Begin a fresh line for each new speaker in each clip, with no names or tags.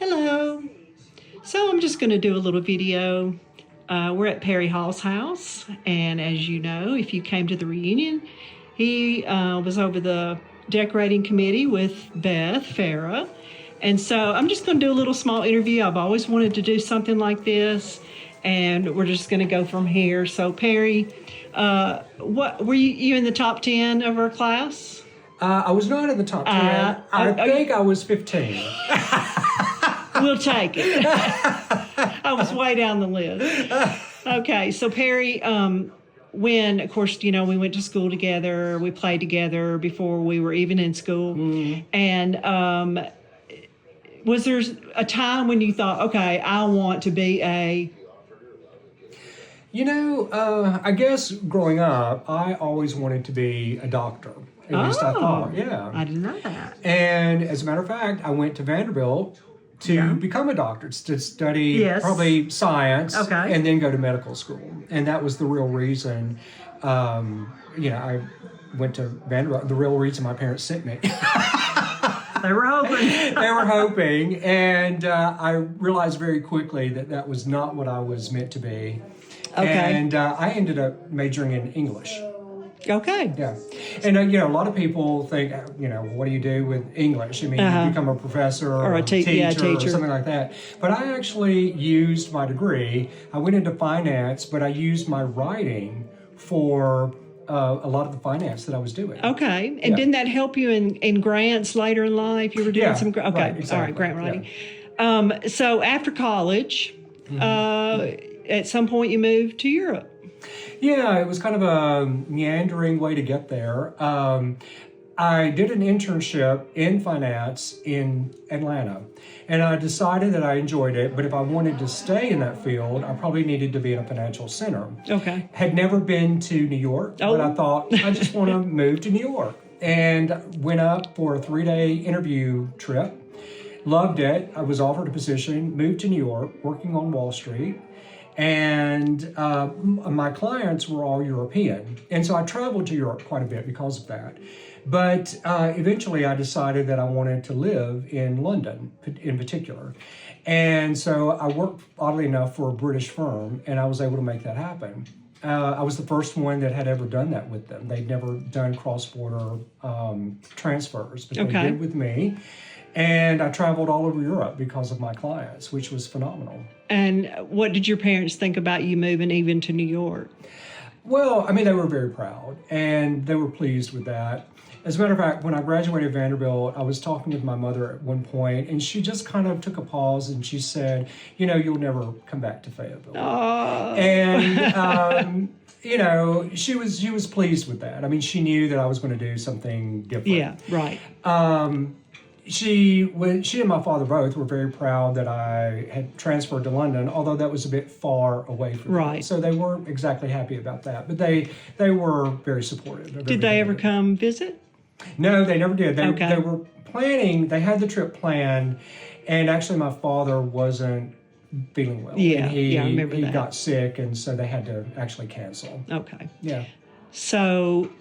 Hello. So I'm just going to do a little video. We're at Perry Hall's house, and as you know, if you came to the reunion, he was over the decorating committee with Beth Farah. And so I'm just going to do a little small interview. I've always wanted to do something like this, and we're just going to go from here. So Perry, what were you in the top 10 of our class?
I was not in the top 10. I think I was 15.
We'll take it. I was way down the list. Okay, so Perry, when, of course, we went to school together, we played together before we were even in school. Mm. And was there a time when you thought, okay, I want to be a...
I guess growing up, I always wanted to be a doctor. At least I thought, yeah.
I didn't know that.
And as a matter of fact, I went to Vanderbilt to become a doctor, to study probably science, and then go to medical school. And that was the real reason, I went to Vanderbilt, the real reason my parents sent me.
They were hoping.
They were hoping. And I realized very quickly that that was not what I was meant to be. Okay. And I ended up majoring in English.
Okay.
Yeah. And, a lot of people think, what do you do with English? I mean, you become a professor or a teacher or something like that. But I actually used my degree. I went into finance, but I used my writing for a lot of the finance that I was doing.
Okay. And didn't that help you in grants later in life? You were doing some... Okay.
Right, exactly.
All right, grant writing. Yeah. So after college, at some point you moved to Europe.
Yeah, it was kind of a meandering way to get there. I did an internship in finance in Atlanta, and I decided that I enjoyed it, but if I wanted to stay in that field, I probably needed to be in a financial center.
Okay.
Had never been to New York, but I thought, I just want to move to New York, and went up for a 3-day interview trip. Loved it. I was offered a position, moved to New York, working on Wall Street. And my clients were all European. And so I traveled to Europe quite a bit because of that. But eventually I decided that I wanted to live in London in particular. And so I worked, oddly enough, for a British firm, and I was able to make that happen. I was the first one that had ever done that with them. They'd never done cross-border transfers, but they did with me. And I traveled all over Europe because of my clients, which was phenomenal.
And what did your parents think about you moving even to New York?
Well, they were very proud, and they were pleased with that. As a matter of fact, when I graduated Vanderbilt, I was talking with my mother at one point, and she just kind of took a pause, and she said, you'll never come back to Fayetteville.
Oh.
And... she was pleased with that. She knew that I was going to do something different.
Yeah, right.
She and my father both were very proud that I had transferred to London, although that was a bit far away from them. So they weren't exactly happy about that, but they were very supportive.
Did they ever come visit?
No, they never did. They were planning, they had the trip planned, and actually my father wasn't feeling well.
Yeah,
I
remember that.
He got sick, and so they had to actually cancel.
Okay.
Yeah.
So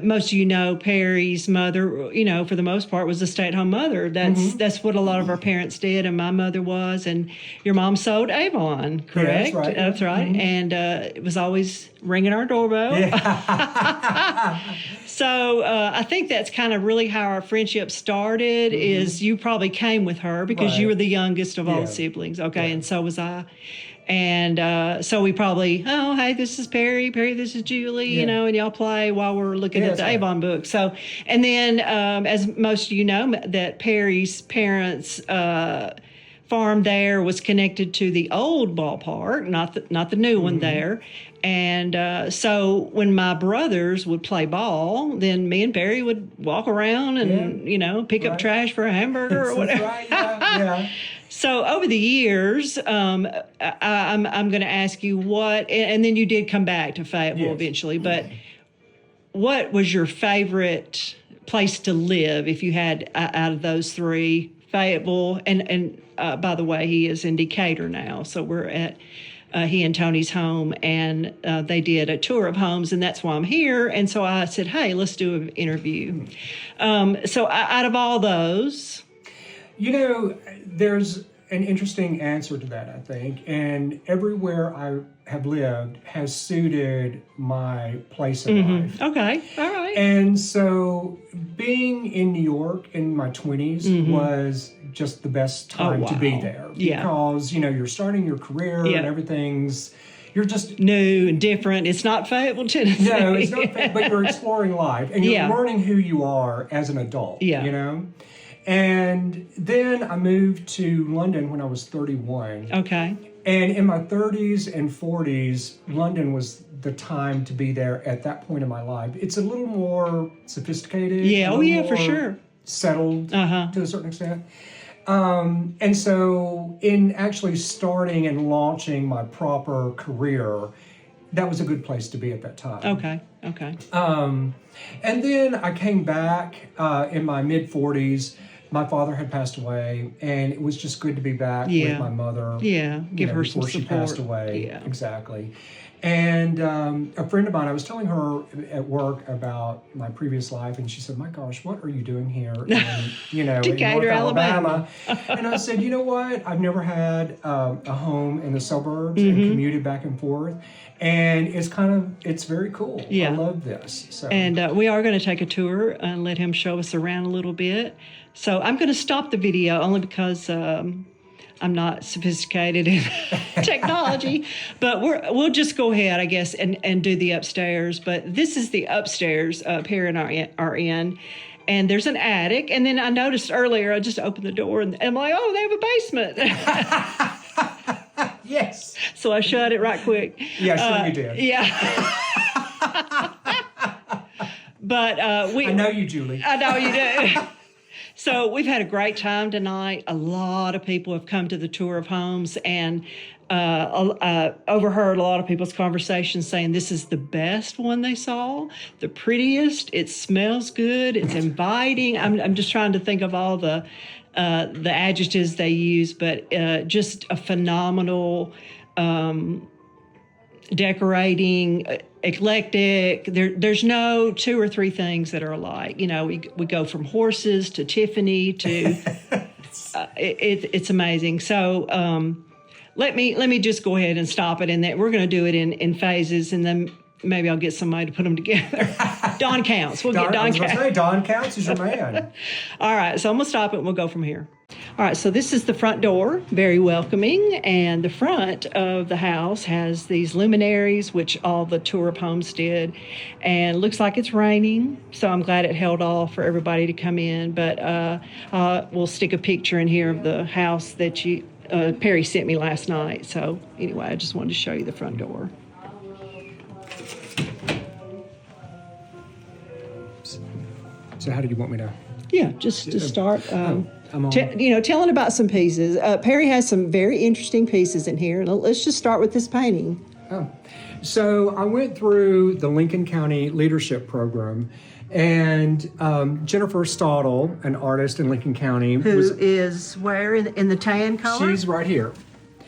most of you know Perry's mother, for the most part, was a stay-at-home mother. That's what a lot of our parents did, and my mother was. And your mom sold Avon, correct?
Yeah,
that's right. Mm-hmm. And it was always ringing our doorbell.
Yeah.
So I think that's kind of really how our friendship started, is you probably came with her because you were the youngest of all siblings. Okay, and so was I. And so we probably, hey, this is Perry, this is Julie, and y'all play while we're looking at the Avon book. So, and then as most of you know, that Perry's parents' farm there was connected to the old ballpark, not the new one there. And so when my brothers would play ball, then me and Perry would walk around and, pick up trash for a hamburger or whatever.
That's right, yeah.
So over the years, I'm going to ask you and then you did come back to Fayetteville eventually, but what was your favorite place to live if you had out of those three? Fayetteville, and by the way, he is in Decatur now, so we're at he and Tony's home, and they did a tour of homes, and that's why I'm here. And so I said, hey, let's do an interview. So out of all those...
There's an interesting answer to that, I think. And everywhere I have lived has suited my place in life.
Okay, all right.
And so being in New York in my 20s was just the best time to be there. Because, you're starting your career and everything's... You're just
new and different. It's not Fayetteville, Tennessee.
No, it's not. But you're exploring life, and you're learning who you are as an adult. And then I moved to London when I was 31.
Okay.
And in my 30s and 40s, London was the time to be there at that point in my life. It's a little more sophisticated.
Yeah. For sure.
Settled to a certain extent. And so in actually starting and launching my proper career, that was a good place to be at that time.
Okay.
And then I came back in my mid-40s. My father had passed away, and it was just good to be back with my mother.
Give her some
support. Before she passed away.
Exactly.
And a friend of mine, I was telling her at work about my previous life, and she said, "My gosh, what are you doing here in,
Decatur,
North Alabama?" And I said, "You know what? I've never had a home in the suburbs and commuted back and forth, and it's very cool. I love this." So.
And we are going to take a tour and let him show us around a little bit. So I'm going to stop the video only because I'm not sophisticated in technology, but we'll just go ahead, I guess, and do the upstairs. But this is the upstairs Perry and are in, and there's an attic. And then I noticed earlier, I just opened the door, and I'm like, oh, they have a basement.
Yes.
So I shut it right quick.
Yeah, sure you did.
Yeah. But
I know you, Julie.
I know you do. So we've had a great time tonight. A lot of people have come to the tour of homes, and overheard a lot of people's conversations saying this is the best one they saw, the prettiest. It smells good. It's inviting. I'm just trying to think of all the adjectives they use, but just a phenomenal decorating, eclectic. There's no two or three things that are alike. We go from horses to Tiffany to it's amazing. So let me just go ahead and stop it, and that we're going to do it in phases, and then maybe I'll get somebody to put them together. Don Counts. We'll get Don Counts.
Don Counts is your man.
All right, so I'm going to stop it, and we'll go from here. All right, so this is the front door, very welcoming, and the front of the house has these luminaries, which all the tour of homes did, and it looks like it's raining, so I'm glad it held off for everybody to come in, but we'll stick a picture in here of the house that Perry sent me last night. So anyway, I just wanted to show you the front door.
So how did you want me to?
Yeah, just to start, telling about some pieces. Perry has some very interesting pieces in here. Let's just start with this painting.
Oh, so I went through the Lincoln County Leadership Program, and Jennifer Stautel, an artist in Lincoln County,
is where in the tan color?
She's right here.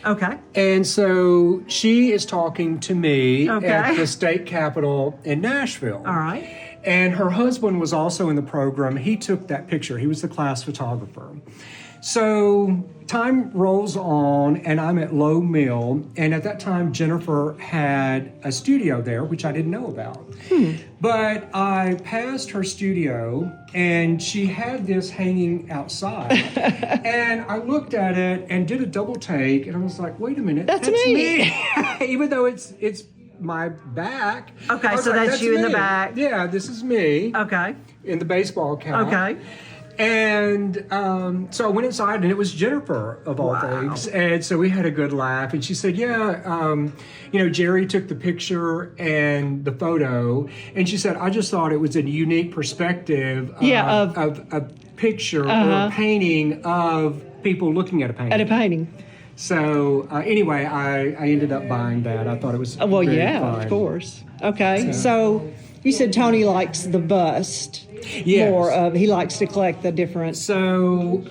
Okay.
And so she is talking to me at the state capitol in Nashville.
All right.
And her husband was also in the program. He took that picture. He was the class photographer. So time rolls on, and I'm at Low Mill. And at that time, Jennifer had a studio there, which I didn't know about. But I passed her studio, and she had this hanging outside. And I looked at it and did a double take, and I was like, wait a minute.
That's me.
Even though it's my back.
Okay, so that's you in the back.
Yeah, this is me.
Okay.
In the baseball cap.
Okay.
And so I went inside, and it was Jennifer, of all things. And so we had a good laugh. And she said, Jerry took the picture and the photo. And she said, I just thought it was a unique perspective of a picture or a painting of people looking at a painting.
At a painting.
So anyway, I ended up buying that. I thought it was very fun.
Of course. Okay, so you said Tony likes the bust.
Yes.
He likes to collect the different.
So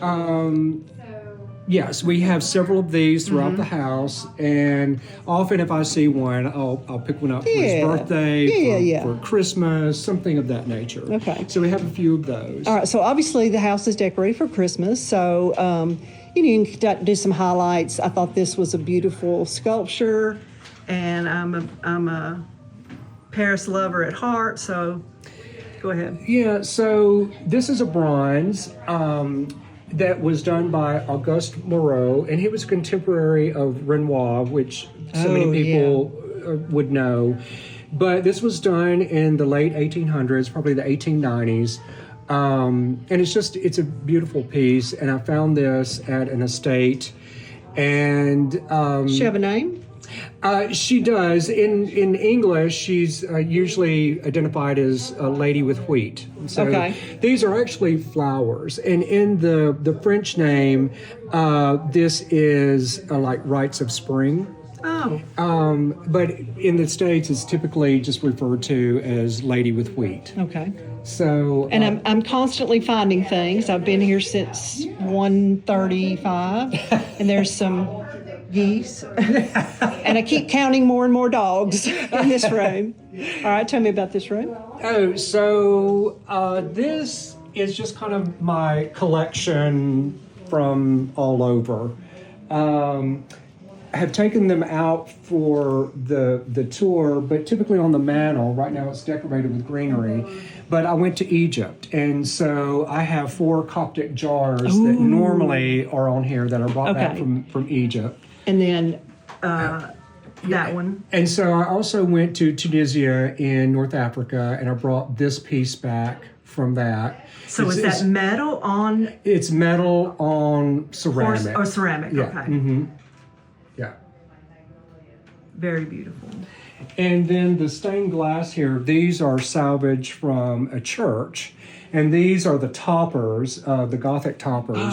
Yes, we have several of these throughout the house, and often if I see one, I'll pick one up for his birthday, for Christmas, something of that nature.
Okay.
So we have a few of those.
All right, so obviously the house is decorated for Christmas, so you can do some highlights. I thought this was a beautiful sculpture, and I'm a Paris lover at heart, so go ahead.
Yeah, so this is a bronze that was done by Auguste Moreau, and he was a contemporary of Renoir, which so many people would know. But this was done in the late 1800s, probably the 1890s. And it's a beautiful piece. And I found this at an estate. And
Does she have a name?
She does. In English, she's usually identified as a lady with wheat. So these are actually flowers. And in the French name, this is like rites of spring.
Oh.
But in the States, it's typically just referred to as lady with wheat.
Okay.
So,
and I'm constantly finding things. I've been here since 1:35, and there's some geese, and I keep counting more and more dogs in this room. All right, tell me about this room.
Oh, so this is just kind of my collection from all over. I have taken them out for the tour, but typically on the mantle. Right now it's decorated with greenery. But I went to Egypt, and so I have 4 Coptic jars that normally are on here that are brought back from Egypt.
And then that one.
And so I also went to Tunisia in North Africa, and I brought this piece back from that.
So is that metal on?
It's metal on ceramic.
Or ceramic,
yeah.
okay.
Mm-hmm. Yeah.
Very beautiful.
And then the stained glass here, these are salvaged from a church. And these are the toppers, the Gothic toppers,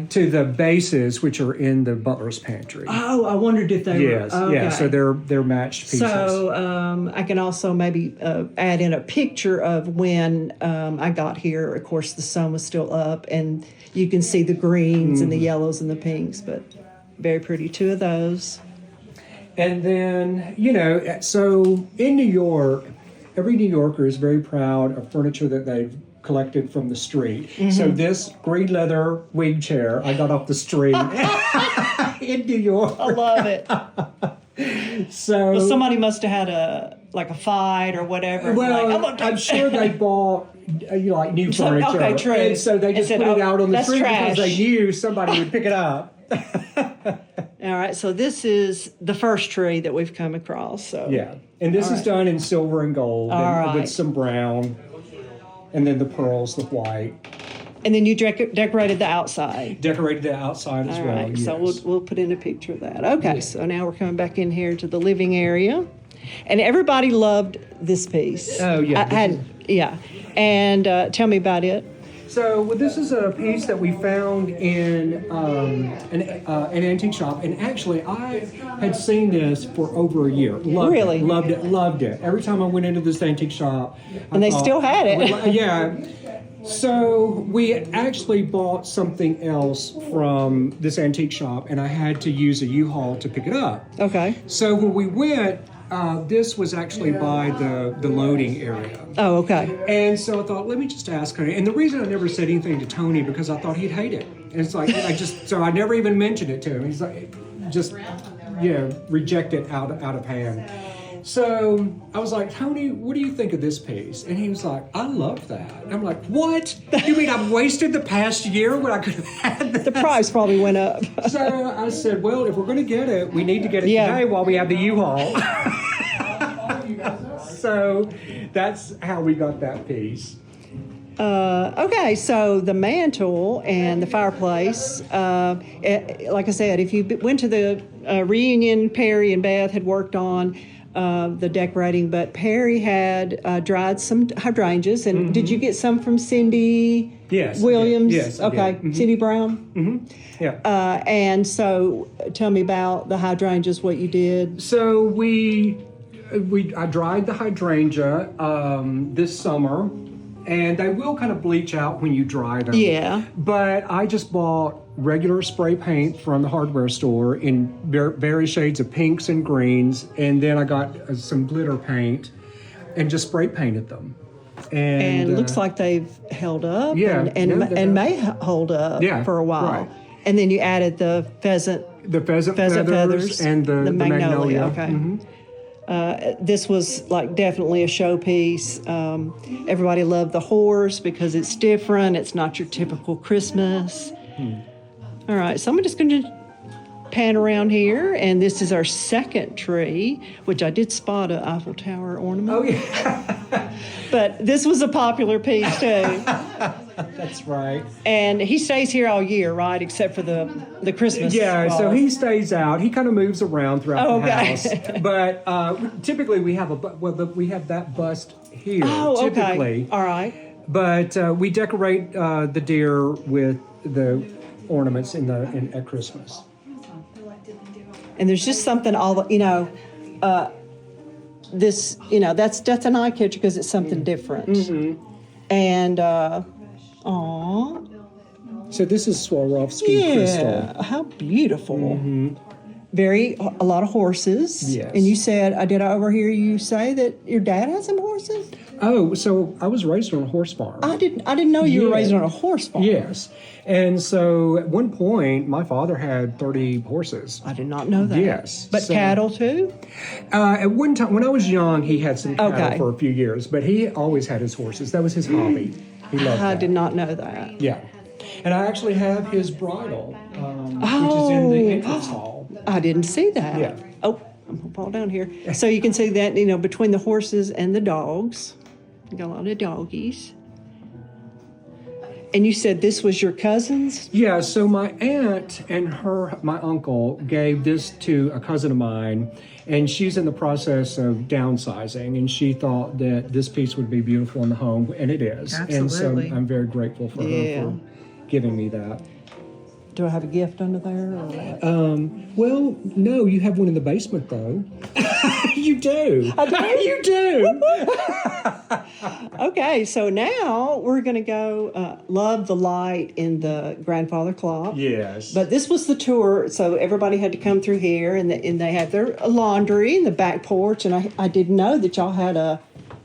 to the bases, which are in the butler's pantry.
Oh, I wondered if they were. Okay.
Yeah, so they're matched pieces.
So I can also maybe add in a picture of when I got here. Of course, the sun was still up, and you can see the greens and the yellows and the pinks, but very pretty. 2 of those.
And then, so in New York, every New Yorker is very proud of furniture that they've collected from the street. Mm-hmm. So this green leather wing chair I got off the street in New York.
I love it. So well, somebody must have had a fight or whatever.
Well, I'm sure they bought new furniture.
Okay, true.
And so they just put it out on the street
trash.
because they knew somebody would pick it up.
All right, so this is the first tree that we've come across. So
yeah, and this is done in silver and gold with some brown, and then the pearls, the white.
And then you decorated the outside.
Decorated the outside as well.
Right,
yes.
so we'll put in a picture of that. Okay, so now we're coming back in here to the living area, and everybody loved this piece.
Oh yeah,
And tell me about it.
So this is a piece that we found in an antique shop, and actually I had seen this for over a year. Loved it. Every time I went into this antique shop,
they still had it.
Yeah. So we actually bought something else from this antique shop, and I had to use a U-Haul to pick it up.
Okay.
So when we went, this was actually by the loading area.
Oh, okay.
And so I thought, let me just ask her. And the reason I never said anything to Tony, because I thought he'd hate it. And it's like, so I never even mentioned it to him. He's like, reject it out of hand. So I was like, Tony, what do you think of this piece? And he was like, I love that. And I'm like, what? You mean I've wasted the past year when I could have had this?
The price probably went up.
So I said, well, if we're going to get it, we need to get it today while we have the U-Haul. So that's how we got that piece.
Okay, so the mantle and the fireplace, like I said, if you went to the reunion, Perry and Beth had worked on the decorating, but Perry had dried some hydrangeas. And did you get some from Cindy Williams?
Yes.
Okay, Cindy Brown?
Mm-hmm. Yeah.
And so tell me about the hydrangeas, what you did.
So I dried the hydrangea this summer, and they will kind of bleach out when you dry them.
Yeah.
But I just bought regular spray paint from the hardware store in various shades of pinks and greens, and then I got some glitter paint and just spray painted them.
And looks like they've held up
Yeah,
and may hold up for a while.
Right.
And then you added the pheasant feathers
and the magnolia.
Okay. Mm-hmm. This was like definitely a showpiece. Everybody loved the horse because it's different. It's not your typical Christmas. All right, so I'm just going to pan around here, and this is our second tree, which I did spot an Eiffel Tower ornament.
Oh, yeah.
But this was a popular piece, too.
That's right.
And he stays here all year, right, except for the Christmas
Yeah,
ball.
so he stays out. He kind of moves around throughout the house.
Okay.
But typically we have we have that bust here,
Oh,
typically.
okay. All right.
But we decorate the deer with the ornaments at Christmas.
And there's just something this, that's an eye catcher because it's something different.
Mm-hmm.
And,
So this is Swarovski crystal.
yeah, how beautiful.
Mm-hmm.
A lot of horses.
Yes.
And you said, did I overhear you say that your dad had some horses?
Oh, so I was raised on a horse farm.
I didn't know you were raised on a horse farm.
Yes. And so at one point, my father had 30 horses.
I did not know that.
Yes.
But cattle too?
At one time, when I was young, he had some cattle
Okay.
for a few years, but he always had his horses. That was his hobby. He loved
I
that.
did not know that.
Yeah. And I actually have his bridle, which is in the entrance hall.
I didn't see that.
Yeah.
Oh, I'm going to fall down here. So you can see that, between the horses and the dogs. You got a lot of doggies. And you said this was your cousin's?
Yeah, so my aunt and my uncle gave this to a cousin of mine, and she's in the process of downsizing, and she thought that this piece would be beautiful in the home, and it is.
Absolutely.
And so I'm very grateful for her for giving me that.
Do I have a gift under there or what?
Well, no, you have one in the basement, though. You do.
I do?
You do.
Okay, so now we're going to go Love the Light in the grandfather clock.
Yes.
But this was the tour, so everybody had to come through here, and they had their laundry in the back porch, and I didn't know that y'all had a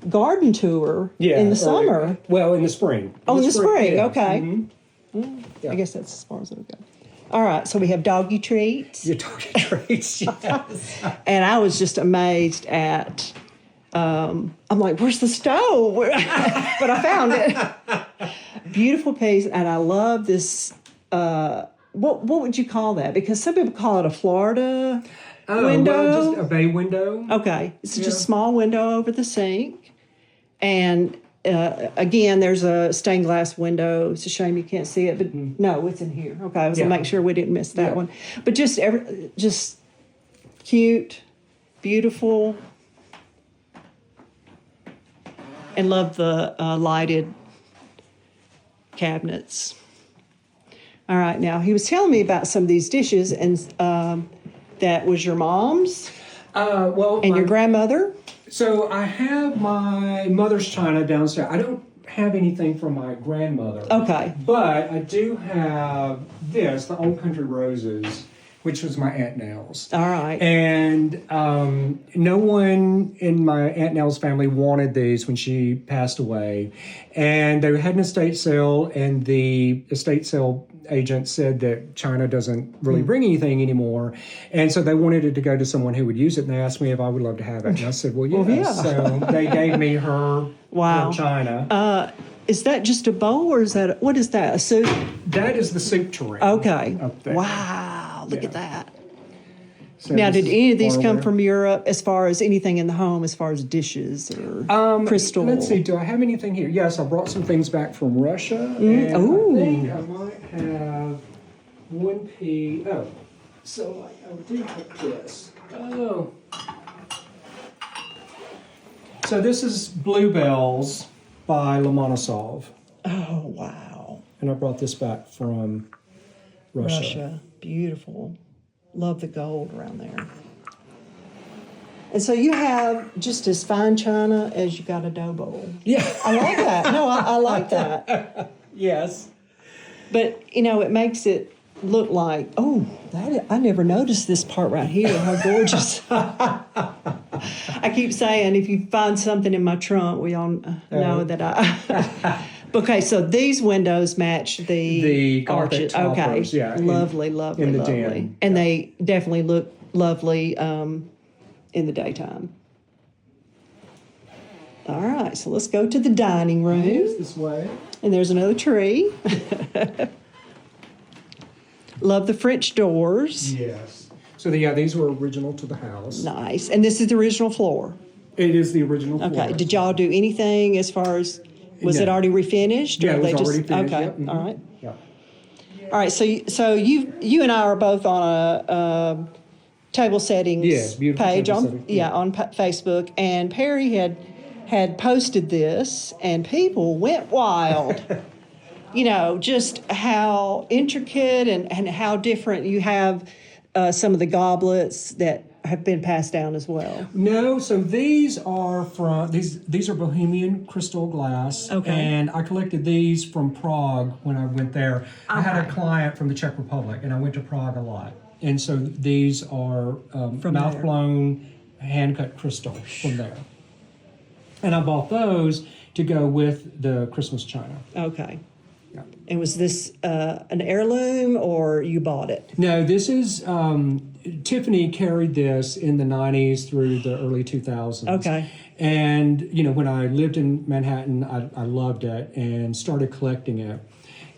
garden tour in the summer.
Well, in the spring.
Oh, in the spring,
yeah.
okay.
Mm-hmm. Yeah.
I guess that's as far as it'll go. All right, so we have doggy treats.
Your doggy treats, yes.
And I was just amazed at, I'm like, where's the stove? But I found it. Beautiful piece, and I love this, what would you call that? Because some people call it a Florida window.
Well, just a bay window.
Okay, it's just a small window over the sink. And again, there's a stained glass window. It's a shame you can't see it, but no, it's in here. Okay, I was going to make sure we didn't miss that one. But just cute, beautiful, and love the lighted cabinets. All right, now he was telling me about some of these dishes, and that was your mom's and your grandmother.
So I have my mother's china downstairs. I don't have anything from my grandmother.
Okay.
But I do have this, the Old Country Roses, which was my Aunt Nell's.
All right.
And no one in my Aunt Nell's family wanted these when she passed away. And they had an estate sale, and the estate sale agent said that China doesn't really bring anything anymore. And so they wanted it to go to someone who would use it. And they asked me if I would love to have it. And I said, well, yeah. So they gave me her China.
Is that just a bowl, or what is that, a soup?
That is the soup tureen.
Okay.
Up there.
Wow, look at that.
So
Now,
this
did
is
any of these come
barware.
from Europe as far as anything in the home, as far as dishes or crystal?
Let's see, do I have anything here? Yes, I brought some things back from Russia. And
Ooh.
I think I might have one piece. Oh, so I do have this. Oh. So this is Bluebells by Lomonosov.
Oh, wow.
And I brought this back from Russia.
Beautiful. Love the gold around there. And so you have just as fine china as you got a dough bowl.
Yeah.
I like that. No, I like that.
Yes.
But, it makes it look like. Oh, I never noticed this part right here. How gorgeous. I keep saying if you find something in my trunk, we all know that I. Okay, so these windows match the arches. Okay,
yeah,
lovely,
in
lovely,
the
lovely.
den.
And they definitely look lovely in the daytime. All right, so let's go to the dining room.
Yes, this way.
And there's another tree. Love the French doors.
Yes. So these were original to the house.
Nice. And this is the original floor.
It is the original floor.
Okay. Did y'all do anything as far as, was it already refinished?
Yeah,
or
it was
they
already finished.
Okay.
Yep. Mm-hmm.
All right.
Yeah.
All right. So you and I are both on a table settings
beautiful
page
table
on
setting.
on Facebook, and Perry had posted this, and people went wild. Just how intricate and how different you have some of the goblets that have been passed down as well.
No, so these are these are Bohemian crystal glass.
Okay.
And I collected these from Prague when I went there. I had a client from the Czech Republic, and I went to Prague a lot. And so these are mouth-blown, hand-cut crystal from there. And I bought those to go with the Christmas china.
Okay.
Yeah.
And was this an heirloom or you bought it?
No, this is Tiffany carried this in the 90s through the early 2000s.
Okay.
And, when I lived in Manhattan, I loved it and started collecting it.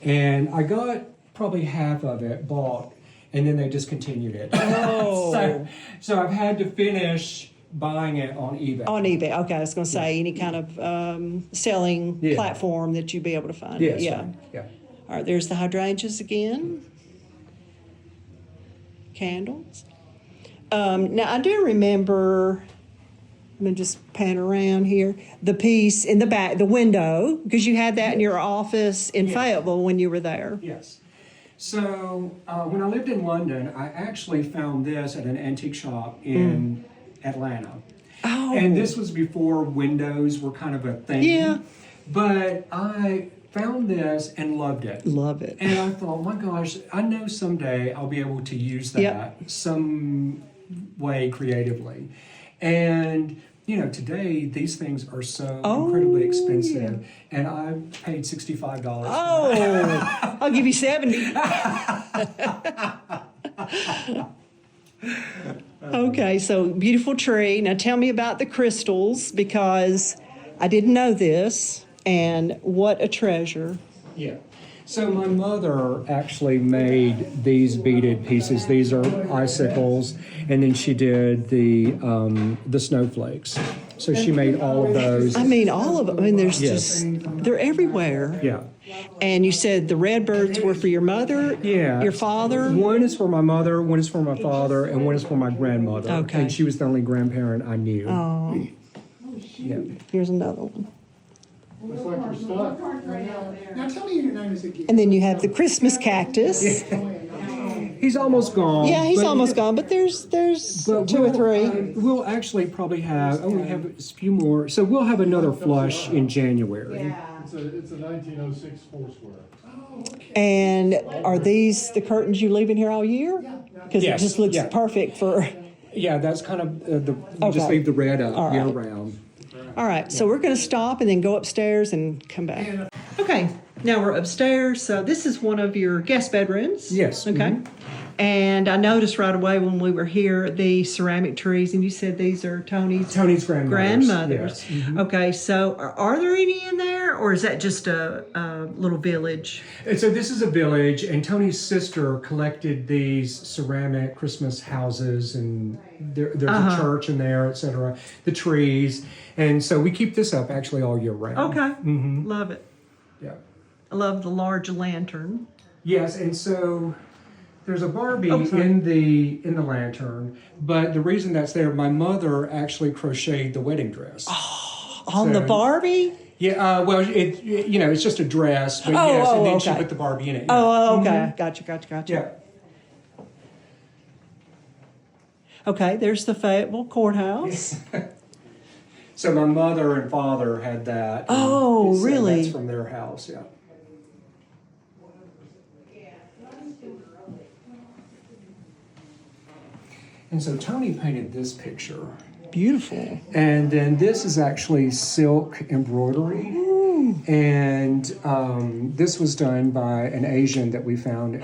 And I got probably half of it bought, and then they discontinued it.
Oh.
so I've had to finish buying it on eBay.
On eBay. Okay, I was going to say any kind of selling platform that you'd be able to find it. Yeah.
Right. Yeah.
All right, there's the hydrangeas again. Candles. Now, I do remember, I'm going to just pan around here, the piece in the back, the window, because you had that in your office in Fayetteville when you were there.
Yes. So when I lived in London, I actually found this at an antique shop in Atlanta.
Oh.
And this was before windows were kind of a thing.
Yeah.
But I found this and loved it.
Love it.
And I thought, my gosh, I know someday I'll be able to use that some way creatively. And, today these things are so incredibly expensive. And I paid $65 for
Oh, I'll give you 70. Okay, so beautiful tree. Now tell me about the crystals, because I didn't know this, and what a treasure.
Yeah. So my mother actually made these beaded pieces. These are icicles, and then she did the snowflakes. So she made all of those.
I mean, all of them. I mean, there's they're everywhere.
Yeah.
And you said the red birds were for your mother, your father?
One is for my mother, one is for my father, and one is for my grandmother.
Okay.
And she was the only grandparent I knew.
Oh.
Yeah.
Here's another one.
Looks like your stuff. Now tell me your name is again.
And then you have the Christmas cactus.
He's almost gone.
Yeah, he's almost gone, but there's two or three.
We'll actually probably have, we have a few more. So we'll have another flush in January.
It's a 1906 Foursquare.
And are these the curtains you leave in here all year? Because
Yes,
it just looks
yeah.
perfect for...
Yeah, that's kind of just leave the red up year round.
All right, so we're going to stop and then go upstairs and come back. Okay, now we're upstairs. So this is one of your guest bedrooms.
Yes.
Okay.
Mm-hmm.
And I noticed right away when we were here the ceramic trees, and you said these are Tony's grandmothers.
Yes. Mm-hmm.
Okay, so are there any in there, or is that just a little village?
And so this is a village, and Tony's sister collected these ceramic Christmas houses, and there's a church in there, etc. The trees, and so we keep this up actually all year round.
Okay, love it.
Yeah.
I love the large lantern.
Yes, and so there's a Barbie in the lantern, but the reason that's there, my mother actually crocheted the wedding dress.
On the Barbie?
Yeah, well, it's just a dress, but and then she put the Barbie in it.
Oh, okay. Gotcha.
Yeah.
Okay, there's the Fayetteville Courthouse.
So my mother and father had that.
Oh,
so
really?
That's from their house, yeah. And so Tony painted this picture.
Beautiful.
And then this is actually silk embroidery. Ooh. And this was done by an Asian that we found at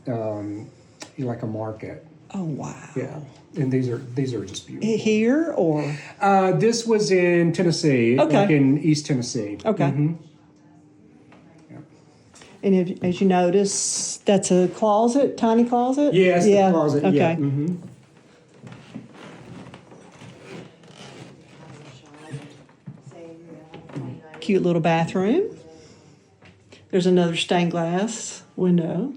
a market.
Oh, wow.
Yeah. And these are just beautiful.
Here or?
This was in Tennessee, like in East Tennessee.
Okay.
Mm-hmm.
And as you notice, that's a closet, tiny closet?
Yes, the closet.
Okay.
Yeah. Mm-hmm.
Cute little bathroom. There's another stained glass window.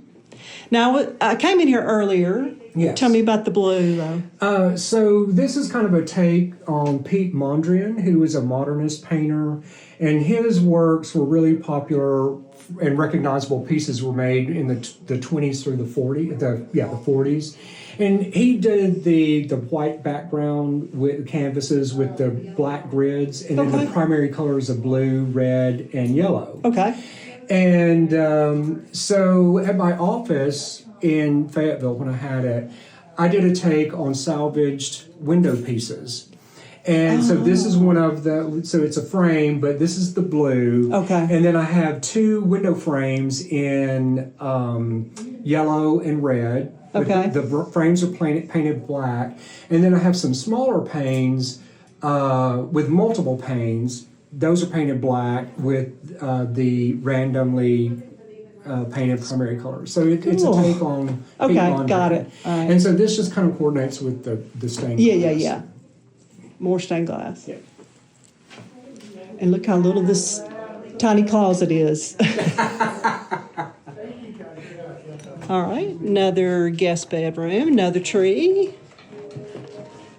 Now, I came in here earlier.
Yes.
Tell me about the blue, though.
So this is kind of a take on Pete Mondrian, who is a modernist painter, and his works were really popular and recognizable pieces were made in the 20s through the 40s. And he did the white background with canvases with the black grids, and then the primary colors of blue, red, and yellow.
Okay.
And so at my office in Fayetteville, when I had it, I did a take on salvaged window pieces. And so this is one of so it's a frame, but this is the blue.
Okay.
And then I have 2 window frames in yellow and red.
Okay.
The frames are painted black. And then I have some smaller panes with multiple panes. Those are painted black with the randomly painted primary colors. So it's a take on
Okay,
Pete
got
Mondrian.
it. All right.
And so this just kind of coordinates with the stained glass.
Yeah. More stained glass.
Yeah.
And look how little this tiny closet is. All right, another guest bedroom, another tree.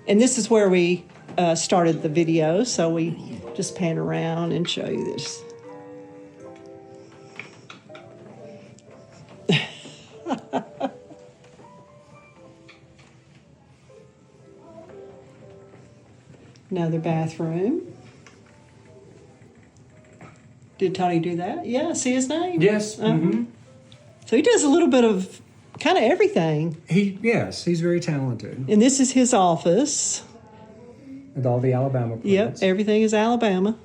And this is where we started the video, so we just pan around and show you this. Another bathroom. Did Tony do that? Yeah, see his name?
Yes. Mm-hmm.
So he does a little bit of kind of everything.
He's very talented.
And this is his office.
With all the Alabama plants.
Yep, everything is Alabama.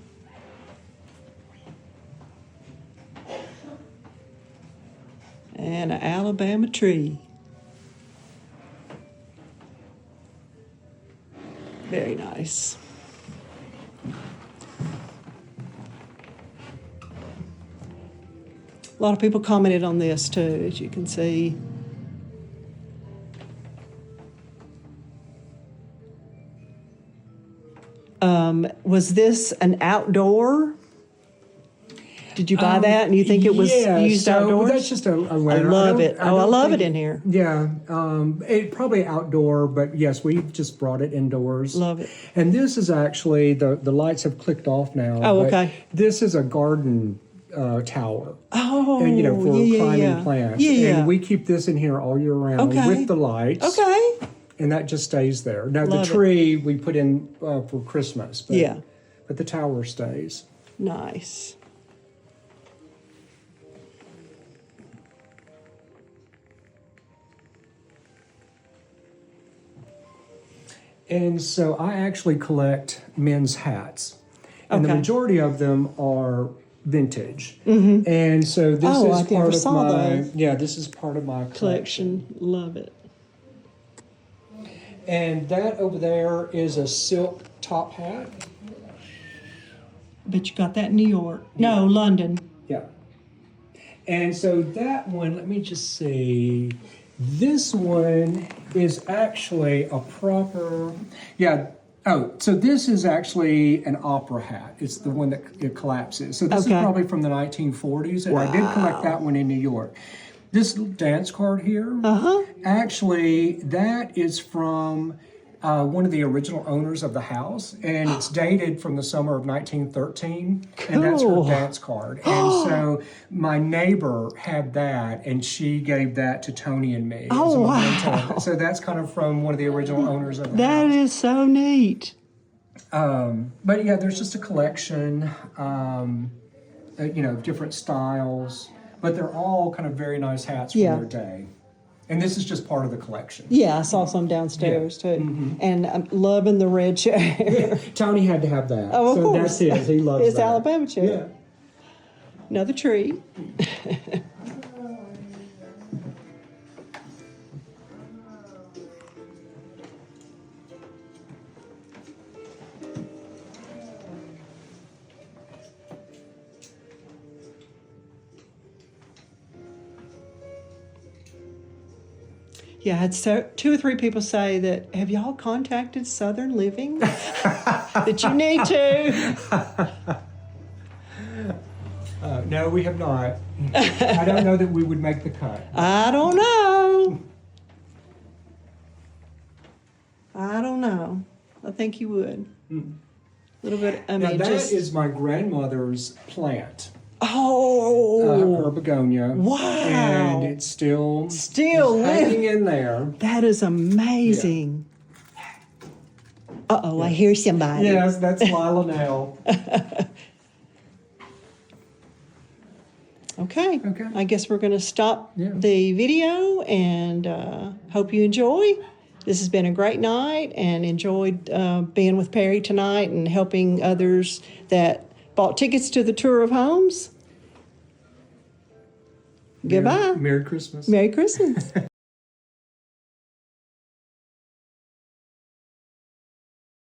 And an Alabama tree. Very nice. A lot of people commented on this too, as you can see. Was this an outdoor? Did you buy that and you think it was used outdoors?
That's just a winter.
I love it. I love it in here.
Yeah, it probably outdoor, but yes, we just brought it indoors.
Love it.
And this is actually, the lights have clicked off now.
Oh,
but
okay.
This is a garden tower.
Oh,
and, for climbing plants.
Yeah.
And we keep this in here all year round with the lights.
Okay.
And that just stays there. Now,
Love
the tree we put in for Christmas. But, But the tower stays.
Nice.
And so I actually collect men's hats. And the
Okay.
majority of them are vintage. Mm-hmm. And so this is part of my this is part of my collection.
Love it.
And that over there is a silk top hat.
But you got that in New York. No, London.
Yeah. And so that one, let me just see. This one is actually a proper, so this is actually an opera hat. It's the one that it collapses. So this is probably from the 1940s, and I did collect that one in New York. This dance card here, actually, that is from one of the original owners of the house, and it's dated from the summer of 1913, and that's her dance card. And so my neighbor had that, and she gave that to Tony and me.
Oh, wow.
So that's kind of from one of the original owners of the house.
That is so neat.
But yeah, there's just a collection, different styles, but they're all kind of very nice hats from their day. And this is just part of the collection.
Yeah, I saw some downstairs too. And I'm loving the red chair.
Tony had to have that.
Oh, of
so
course.
that's his. He loves
It's
that.
Alabama chair.
Yeah.
Another tree. Yeah, I had two or three people say that, have y'all contacted Southern Living? That you need to.
No, we have not. I don't know that we would make the cut.
I don't know. I don't know. I think you would. A little bit, I
Now
mean,
that
just.
is my grandmother's plant.
Oh,
Her begonia.
wow.
And it's still
living.
hanging in there.
That is amazing. Uh-oh, I hear somebody.
Yes, that's Lila now.
Okay.
Okay.
I guess we're going to stop
Yeah.
the video and hope you enjoy. This has been a great night and enjoyed being with Perry tonight and helping others that bought tickets to the tour of homes. Goodbye.
Merry Christmas.
Merry Christmas.